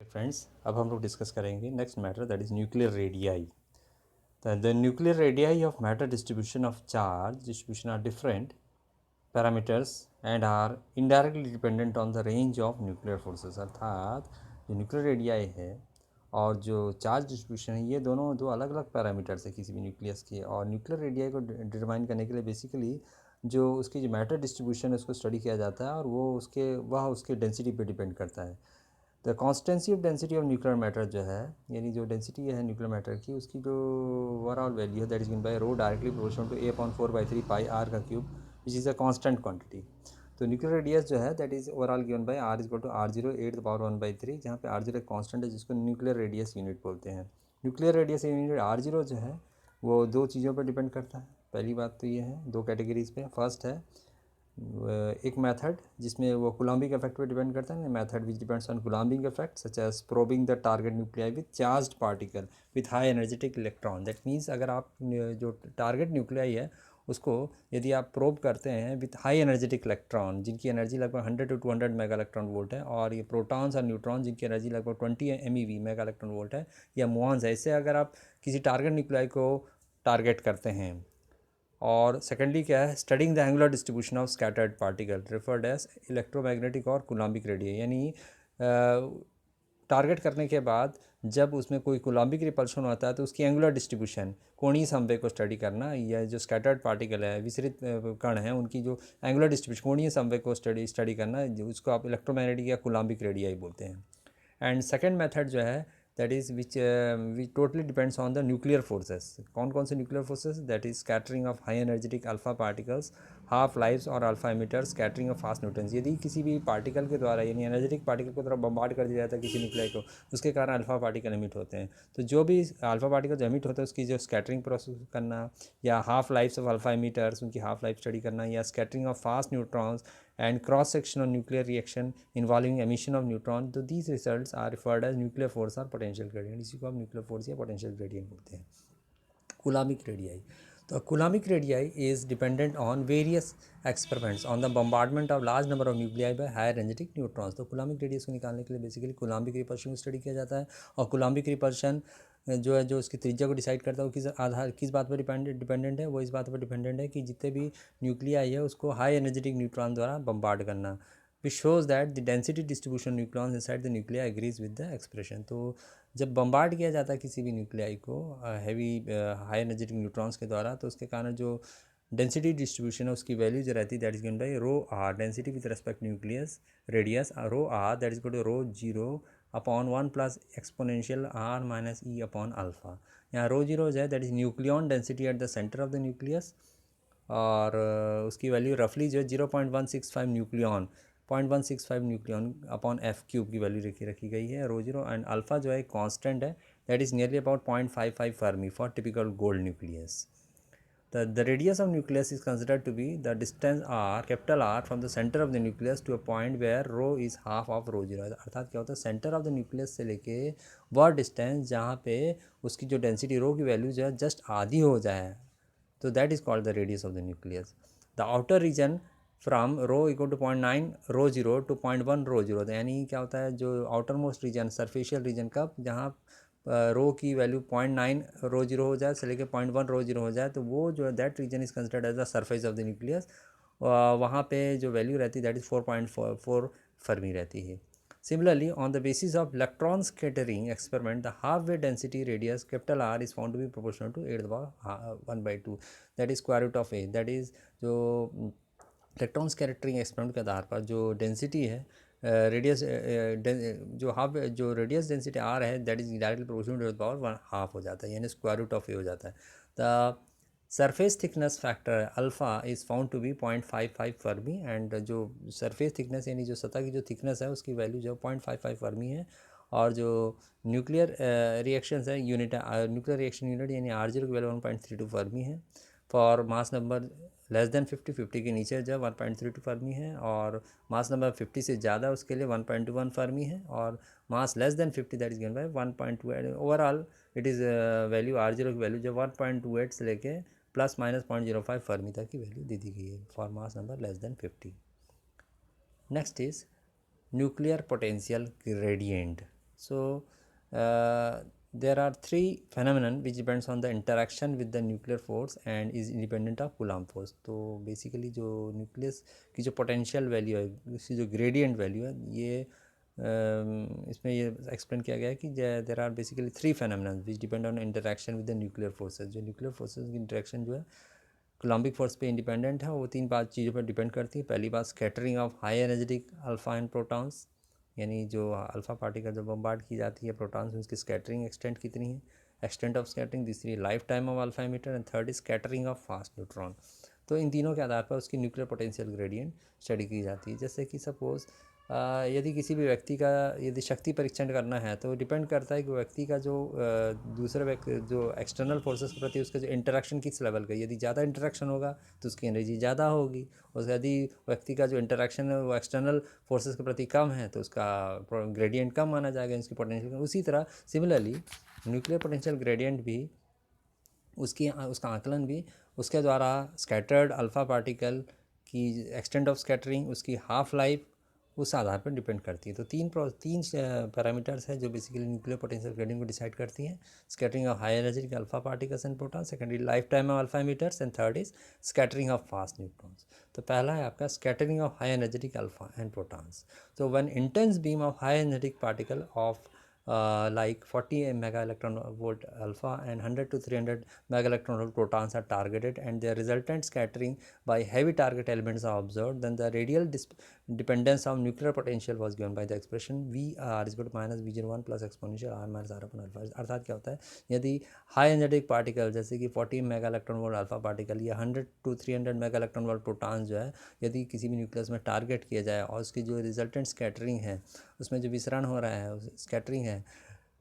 Friends, अब हम लोग डिस्कस करेंगे next matter, that is nuclear radii. The nuclear radii of matter distribution of charge distribution are different parameters and are indirectly dependent on the range of nuclear forces. अर्थात जो nuclear radii है और जो charge distribution है, ये दोनों दो अलग अलग पैरामीटर्स है किसी भी न्यूक्लियस के. और न्यूक्लियर रेडियाई को डिटरमाइन करने के लिए बेसिकली जो उसकी जो मैटर डिस्ट्रीब्यूशन है उसको स्टडी किया जाता है, और वो उसके डेंसिटी पे डिपेंड करता है. The constituency of density of nuclear matter जो है, यानी जो डेंसिटी है न्यूक्लियर मैटर की, उसकी जो ओवरऑल वैल्यू है that is given by rho directly proportional to A/4/3 pi r का cube which is a constant quantity. तो न्यूक्लियर रेडियस जो है that is overall given by R is equal to R0 8⁻⁴, जहाँ पे R0 एक constant है जिसको nuclear radius unit बोलते हैं. न्यूक्लियर रेडियस यूनिट R0 जो है वो दो चीज़ों पर डिपेंड करता है. पहली बात तो ये है, दो कैटेगरीज पे. फर्स्ट है एक मेथड जिसमें वो कूलम्बिक इफेक्ट पे डिपेंड करता है, method which depends on coulombic effect such as probing the target nuclei with charged particle with high energetic electron. That means अगर आप जो टारगेट न्यूक्लियाई है उसको यदि आप प्रोब करते हैं विथ हाई एनर्जेटिक इलेक्ट्रॉन जिनकी एनर्जी लगभग 100 to 200 मेगा इलेक्ट्रॉन वोल्ट है, और ये प्रोटॉन्स और न्यूट्रॉन जिनकी एनर्जी लगभग 20 MeV मेगा इलेक्ट्रॉन वोल्ट है, या मुऑन्स है, इससे अगर आप किसी टारगेट न्यूक्लियाई को टारगेट करते हैं. और सेकेंडली क्या है, studying the angular distribution of scattered particle referred as electromagnetic और कूलम्बिक रेडिएशन. यानी टारगेट करने के बाद जब उसमें कोई कूलम्बिक रिपल्शन होता है तो उसकी एंगुलर डिस्ट्रीब्यूशन, कोणीय संवेग को स्टडी करना, या जो स्कैटर्ड पार्टिकल है, विसरित कण हैं, उनकी जो एंगुलर डिस्ट्रीब्यूशन, कोणीय संवेग को स्टडी करना, उसको आप इलेक्ट्रोमैग्नेटिक या कूलम्बिक रेडियाई बोलते हैं. एंड सेकेंड मेथड जो है that is which totally depends on the nuclear forces. कौन कौन से nuclear forces? That is scattering of high energetic alpha particles, half lives और alpha emitters, scattering of fast neutrons. यदि किसी भी पार्टिकल के द्वारा यानी एनर्जेटिक पार्टिकल की तरफ बम्बार्ड कर दिया जाता है किसी न्यूक्लियर को, उसके कारण अल्फा पार्टिकल एमिट होते हैं. तो जो भी अल्फा पार्टिकल जो एमिट होते हैं उसकी जो स्कैटरिंग प्रोसेस करना, या half lifes of alpha emitters, उनकी हाफ लाइफ स्टडी करना, या scattering of fast neutrons and cross section of nuclear reaction involving emission of neutron. तो these results are referred as nuclear force or potential gradient. इसी को आप nuclear force या potential gradient बोलते हैं. Coulombic radii. तो Coulombic radii is dependent on various experiments on the bombardment of large number of nuclei by high energetic neutrons. तो Coulombic radius को निकालने के लिए बेसिकली Coulombic repulsion को स्टडी किया जाता है, और Coulombic repulsion जो है जो उसकी त्रिज्या को डिसाइड करता है वो किस बात पर डिपेंडेंट है, वो इस बात पर डिपेंडेंट है कि जितने भी न्यूक्लियाई है उसको हाई एनर्जेटिक न्यूट्रॉन द्वारा बम्बार्ड करना, which shows that the density distribution nucleons inside the nuclei agrees with the expression. तो जब बम्बार्ड किया जाता है किसी भी न्यूक्लियाई को हैवी हाई एनर्जेटिक न्यूट्रॉन्स के द्वारा, तो उसके कारण जो डेंसिटी डिस्ट्रीब्यूशन है उसकी वैल्यू जो रहती है that is given by rho R, density with respect nucleus radius, rho R that is equal to rho 0 upon 1 plus exponential R minus E upon alpha. यहाँ रो जीरो जो है that is nucleon density at the centre of the nucleus, और उसकी value रफली जो है 0.165 nucleon 0.165 nucleon upon F cube की value रखी गई है रो जीरो. एंड अल्फा जो है कांस्टेंट है that is nearly about 0.55 Fermi for typical gold nucleus. The radius of nucleus is considered to be the distance r, capital R, from the center of the nucleus to a point where rho is half of rho zero. अर्थात क्या होता है, centre of the nucleus से लेके वह distance जहाँ पे उसकी जो डेंसिटी रो की वैल्यू जो है जस्ट आधी हो जाए, तो that is called the radius of the nucleus. The outer region from rho equal to 0.9 rho zero to 0.1 rho zero, यानी क्या होता है जो outer most region surficial region का जहाँ रो की वैल्यू 0.9 रो जीरो हो जाए से लेकर 0.1 रो जीरो हो जाए, तो वो जो है that region is considered as the surface of the nucleus. वहाँ पे जो वैल्यू रहती है दैट इज़ 4.4 फर्मी रहती है. Similarly, on the basis of electron scattering experiment, the half-wave density radius capital R is found to be proportional to 8/1/2, that is square root of a. That is जो electron scattering experiment के आधार पर जो density है radius जो radius density R है that is directly proportional to the power half हो जाता है, यानी स्क्वायर रूट ऑफ ए हो जाता है. The surface thickness factor alpha is found to be 0.55 fermi, and जो सरफेस थिकनेस यानी जो सतह की जो थिकनेस है उसकी वैल्यू जो 0.55 फर्मी है. और जो न्यूक्लियर रिएक्शंस है यूनिट न्यूक्लियर रिएक्शन यूनिट यानी R0 की वैल्यू 1.32 फर्मी है. For mass number less than 50 के नीचे जब 1.32 फर्मी है, और मास नंबर 50 से ज़्यादा उसके लिए 1.21 फर्मी है, और mass less than 50 that is given by 1.28. Overall it is value R0 की वैल्यू जो 1.28 से लेके प्लस माइनस 0.05 फर्मी तक की वैल्यू दे दी गई है for mass number less than 50. Next is nuclear potential gradient. So there are three phenomenon which depends on the interaction with the nuclear force and is independent of Coulomb force. तो basically जो nucleus की जो potential value है, उसकी जो gradient value है, ये इसमें ये एक्सप्लेन किया गया है कि there are basically three phenomenon which depend on interaction with the nuclear forces. जो न्यूक्लियर फोर्सेज की इंटरेक्शन जो है कोलम्बिक फोर्स पे इंडिपेंडेंट है. वो तीन पांच चीज़ों पर डिपेंड करती है. पहली बात scattering of high energetic alpha and protons, यानी जो अल्फा पार्टिकल जो बम्बार्ड की जाती है प्रोटॉन्स, उसकी स्कैटरिंग एक्सटेंट कितनी है, एक्सटेंट ऑफ स्कैटरिंग. दूसरी life time of alpha emitter and third is scattering of fast neutron. तो इन तीनों के आधार पर उसकी न्यूक्लियर पोटेंशियल ग्रेडियंट स्टडी की जाती है. जैसे कि सपोज़ यदि किसी भी व्यक्ति का यदि शक्ति परीक्षण करना है तो डिपेंड करता है कि व्यक्ति का जो दूसरे व्यक्ति जो एक्सटर्नल फोर्सेस के प्रति उसका जो इंटरेक्शन किस लेवल का. यदि ज़्यादा इंटरेक्शन होगा तो उसकी एनर्जी ज़्यादा होगी, और यदि व्यक्ति का जो इंटरेक्शन है वो एक्सटर्नल फोर्सेस के प्रति कम है तो उसका ग्रेडियंट कम माना जाएगा, उसकी पोटेंशियल कम. उसी तरह सिमिलरली न्यूक्लियर पोटेंशियल ग्रेडियंट भी उसका आकलन भी उसके द्वारा स्कैटर्ड अल्फ़ा पार्टिकल की एक्सटेंट ऑफ स्कैटरिंग, उसकी हाफ लाइफ, उस आधार पर डिपेंड करती है. तो तीन पैरामीटर्स हैं जो बेसिकली न्यूक्लियर पोटेंशियल ग्रेडियंट को डिसाइड करती हैं. Scattering of high energetic alpha particles and proton, secondary life time of alpha emitters, and third is scattering of fast neutrons. तो पहला है आपका scattering of high energetic alpha and protons. तो when intense beam of high energetic particle of like 40 mega electron volt alpha and 100 to 300 mega electron volt protons are targeted and their resultant scattering by heavy target elements are observed, then the radial dependence of nuclear potential was given by the expression Vr is equal to minus V01 plus exponential r minus r upon alpha. अर्थात क्या होता है, यदि high energetic particle जैसे कि 40 mega electron volt alpha particle या 100 to 300 mega electron volt proton जो है, यदि किसी भी न्यूक्लियस में टारगेट किया जाए और उसकी जो रिजल्टेंट स्कैटरिंग है, उसमें जो विसरण हो रहा है, स्कैटरिंग है,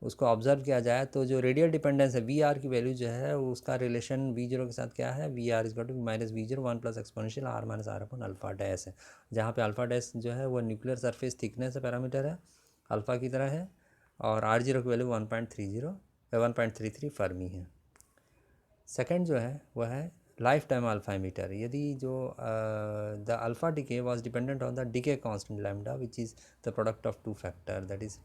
उसको ऑब्जर्व किया जाए तो जो रेडियल डिपेंडेंस है वी आर की वैल्यू जो है उसका रिलेशन V0 के साथ क्या है, V R is to minus V01 plus exponential r minus r upon alpha dash है. जहाँ पे अल्फा डैश जो है वो न्यूक्लियर सरफेस थिकनेस पैरामीटर है, अल्फा की तरह है, और R0 की वैल्यू 1.33 फर्मी है. सेकेंड जो है वह है लाइफ टाइम अल्फा एमिटर. यदि जो the alpha decay was dependent on the decay constant lambda which is the product of two factor, that is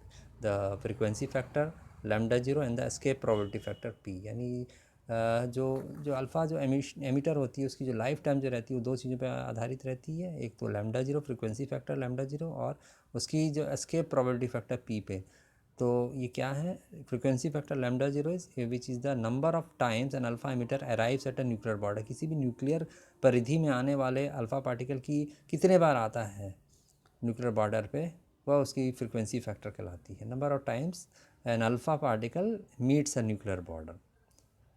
the frequency factor lambda zero and the escape probability factor P. यानी जो alpha जो emitter होती है उसकी जो life time जो रहती है वो दो चीज़ों पर आधारित रहती है. एक तो lambda zero, frequency factor lambda zero, और उसकी जो एस्केप प्रोबेबिलिटी फैक्टर पी पे. तो ये क्या है, frequency factor lambda zero is which is the number of times an alpha emitter arrives at a nuclear border. किसी भी न्यूक्लियर परिधि में आने वाले अल्फा पार्टिकल की कितने बार आता है न्यूक्लियर बॉर्डर पे, वह उसकी फ्रीक्वेंसी फैक्टर कहलाती है. Number of times an alpha particle meets a nuclear border.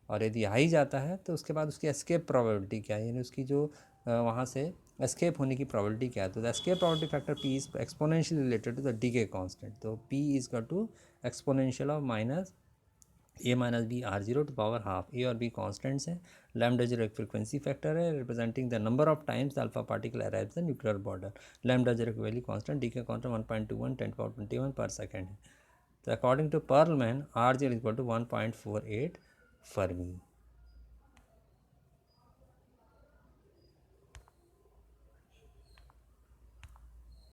और यदि आ ही जाता है तो उसके बाद उसकी एस्केप प्रोबेबिलिटी क्या है, यानी उसकी जो वहाँ से एस्केप होने की प्रोबेबिलिटी क्या है. तो the escape probability factor P is exponential related to the decay constant. तो P is equal to exponential of minus A minus B R0 to power half. A और बी कॉन्स्टेंट्स हैं. Lambda zero एक frequency factor है representing the number of times the alpha particle arrives the nuclear border. Lambda zero की value constant, decay constant 1.21 10^21 पर second है. तो according to Perlman R0 is equal to 1.48 Fermi.